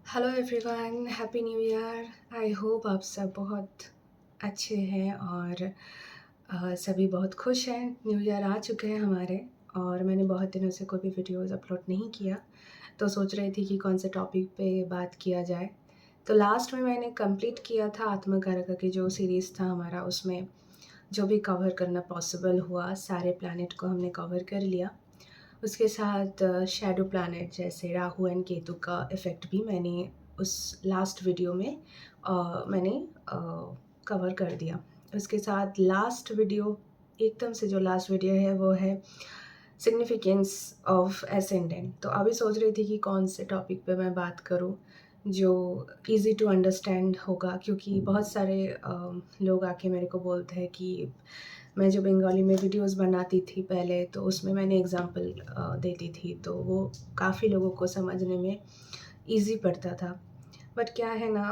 Hello everyone, happy new year. I hope आप सब बहुत अच्छे हैं और सभी बहुत खुश हैं। न्यू ईयर आ चुके हैं हमारे और मैंने बहुत दिनों से कोई भी वीडियोस अपलोड नहीं किया, तो सोच रही थी कि कौन से टॉपिक पे बात किया जाए। तो लास्ट में मैंने कंप्लीट किया था आत्मकारक की जो सीरीज़ था हमारा, उसमें जो भी कवर करना पॉसिबल हुआ सारे प्लैनेट को हमने कवर कर लिया। उसके साथ शैडो प्लैनेट जैसे राहु एंड केतु का इफ़ेक्ट भी मैंने उस लास्ट वीडियो में मैंने कवर कर दिया। उसके साथ लास्ट वीडियो, एकदम से जो लास्ट वीडियो है वो है सिग्निफिकेंस ऑफ एसेंडेंट। तो अभी सोच रही थी कि कौन से टॉपिक पे मैं बात करूं जो इजी टू अंडरस्टैंड होगा, क्योंकि बहुत सारे लोग आके मेरे को बोलते हैं कि मैं जो बंगाली में वीडियोस बनाती थी पहले, तो उसमें मैंने एग्जांपल देती थी, तो वो काफ़ी लोगों को समझने में इजी पड़ता था। बट क्या है ना,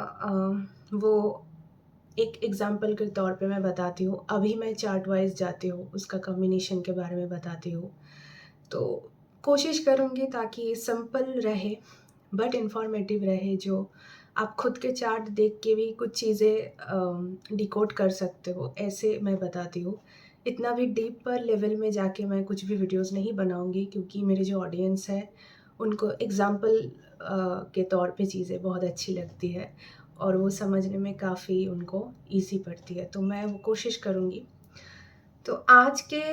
वो एक एग्जांपल के तौर पे मैं बताती हूँ। अभी मैं चार्ट वाइज जाती हूँ, उसका कॉम्बिनेशन के बारे में बताती हूँ। तो कोशिश करूँगी ताकि सिंपल रहे बट इंफॉर्मेटिव रहे, जो आप खुद के चार्ट देख के भी कुछ चीज़ें डिकोड कर सकते हो, ऐसे मैं बताती हूँ। इतना भी डीप पर लेवल में जाके मैं कुछ भी वीडियोस नहीं बनाऊँगी, क्योंकि मेरे जो ऑडियंस है उनको एग्ज़ाम्पल के तौर पे चीज़ें बहुत अच्छी लगती है और वो समझने में काफ़ी उनको ईज़ी पड़ती है, तो मैं वो कोशिश करूँगी। तो आज के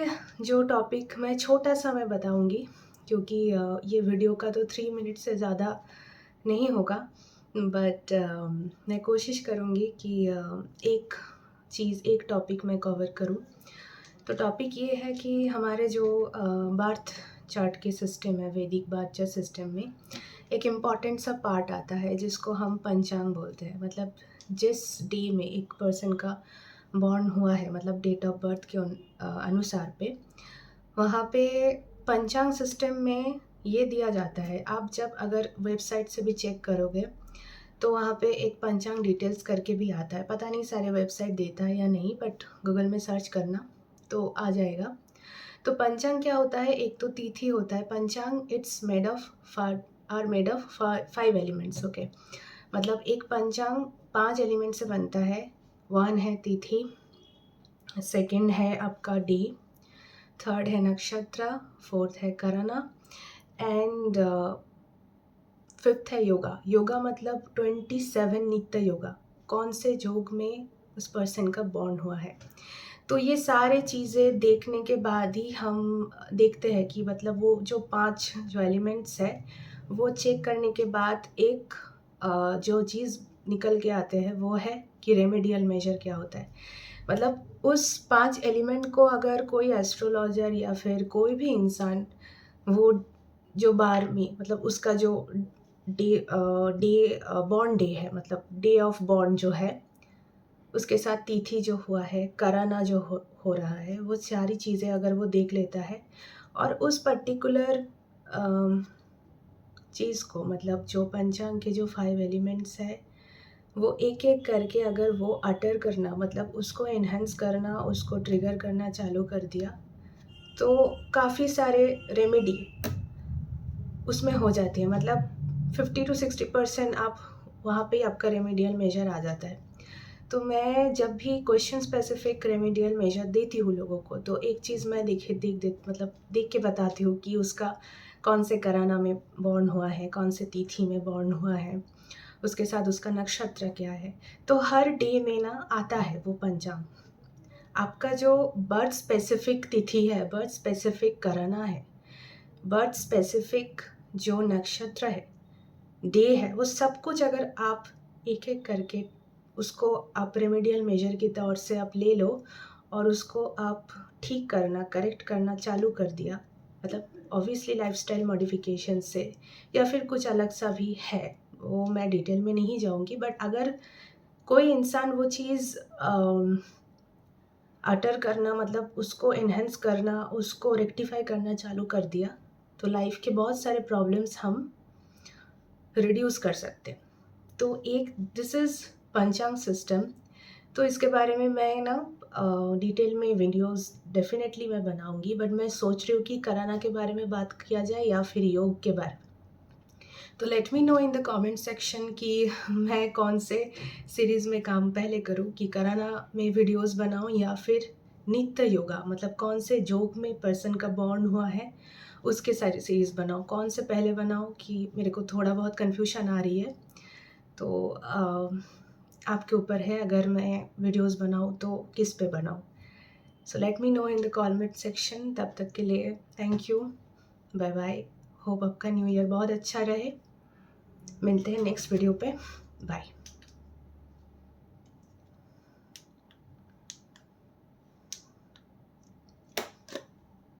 जो टॉपिक मैं छोटा-सा मैं बताऊँगी, क्योंकि ये वीडियो का तो 3 मिनट से ज़्यादा नहीं होगा, बट मैं कोशिश करूँगी कि एक टॉपिक मैं कवर करूँ। तो टॉपिक ये है कि हमारे जो बर्थ चार्ट के सिस्टम है, वैदिक बर्थ चार्ट सिस्टम में एक इम्पॉर्टेंट सा पार्ट आता है जिसको हम पंचांग बोलते हैं। मतलब जिस डे में एक पर्सन का बॉर्न हुआ है, मतलब डेट ऑफ बर्थ के अनुसार पे, वहाँ पे पंचांग सिस्टम में ये दिया जाता है। आप जब अगर वेबसाइट से भी चेक करोगे तो वहाँ पे एक पंचांग डिटेल्स करके भी आता है। पता नहीं सारे वेबसाइट देता है या नहीं, बट गूगल में सर्च करना तो आ जाएगा। तो पंचांग क्या होता है? एक तो तिथि होता है। पंचांग it's made of 5 elements, okay. मतलब एक पंचांग 5 एलिमेंट से बनता है। 1 है तिथि, सेकंड है आपका डे, थर्ड है नक्षत्र, फोर्थ है करना एंड फिफ्थ है योगा। योगा मतलब 27 नित्य योगा, कौन से योग में उस पर्सन का बॉर्न हुआ है। तो ये सारे चीज़ें देखने के बाद ही हम देखते हैं कि मतलब वो जो 5 जो एलिमेंट्स है वो चेक करने के बाद एक जो चीज़ निकल के आते हैं वो है कि रेमेडियल मेजर क्या होता है। मतलब उस 5 एलिमेंट को अगर कोई एस्ट्रोलॉजर या फिर कोई भी इंसान वो जो 12वीं मतलब उसका जो बॉर्न डे है, मतलब डे ऑफ बॉर्न जो है, उसके साथ तिथि जो हुआ है, कराना जो हो रहा है, वो सारी चीज़ें अगर वो देख लेता है और उस पर्टिकुलर चीज़ को, मतलब जो पंचांग के जो 5 एलिमेंट्स है वो एक-एक करके अगर वो अटर करना, मतलब उसको एनहांस करना, उसको ट्रिगर करना चालू कर दिया, तो काफ़ी सारे रेमेडी उसमें हो जाती है। मतलब 50 टू 60% आप वहाँ पे आपका रेमेडियल मेजर आ जाता है। तो मैं जब भी क्वेश्चन स्पेसिफिक रेमेडियल मेजर देती हूँ लोगों को, तो एक चीज़ मैं देख के बताती हूँ कि उसका कौन से कराना में बॉर्न हुआ है, कौन से तिथि में बॉर्न हुआ है, उसके साथ उसका नक्षत्र क्या है। तो हर डे में ना आता है वो पंचांग। आपका जो बर्थ स्पेसिफिक तिथि है, बर्थ स्पेसिफिक कराना है, बर्थ स्पेसिफिक जो नक्षत्र है, डे है, वो सब कुछ अगर आप एक-एक करके उसको आप रेमेडियल मेजर के तौर से आप ले लो और उसको आप ठीक करना, करेक्ट करना चालू कर दिया, मतलब ऑब्वियसली लाइफ़स्टाइल मॉडिफ़िकेशन से या फिर कुछ अलग सा भी है, वो मैं डिटेल में नहीं जाऊँगी। बट अगर कोई इंसान वो चीज़ अटर करना, मतलब उसको एनहांस करना, उसको रेक्टिफ़ाई करना चालू कर दिया, तो लाइफ़ के बहुत सारे प्रॉब्लम्स हम रिड्यूस कर सकते हैं। तो एक दिस इज़ पंचांग सिस्टम। तो इसके बारे में मैं ना डिटेल में वीडियोस डेफ़िनेटली मैं बनाऊँगी, बट मैं सोच रही हूँ कि कराना के बारे में बात किया जाए या फिर योग के बारे में। तो late me know in the comment section कि मैं कौन से सीरीज़ में काम पहले करूँ, कि कराना में वीडियोस बनाऊँ या फिर नित्य योगा, मतलब कौन से जोग में पर्सन का बॉन्ड हुआ है उसके सारी सीरीज़ बनाऊँ, कौन से पहले बनाऊँ, कि मेरे को थोड़ा बहुत कन्फ्यूजन आ रही है। तो आपके ऊपर है, अगर मैं वीडियोस बनाऊँ तो किस पे बनाऊँ। So let me know in the comment section. तब तक के लिए thank you, bye bye. Hope आपका न्यू ईयर बहुत अच्छा रहे। मिलते हैं नेक्स्ट वीडियो पे। बाय।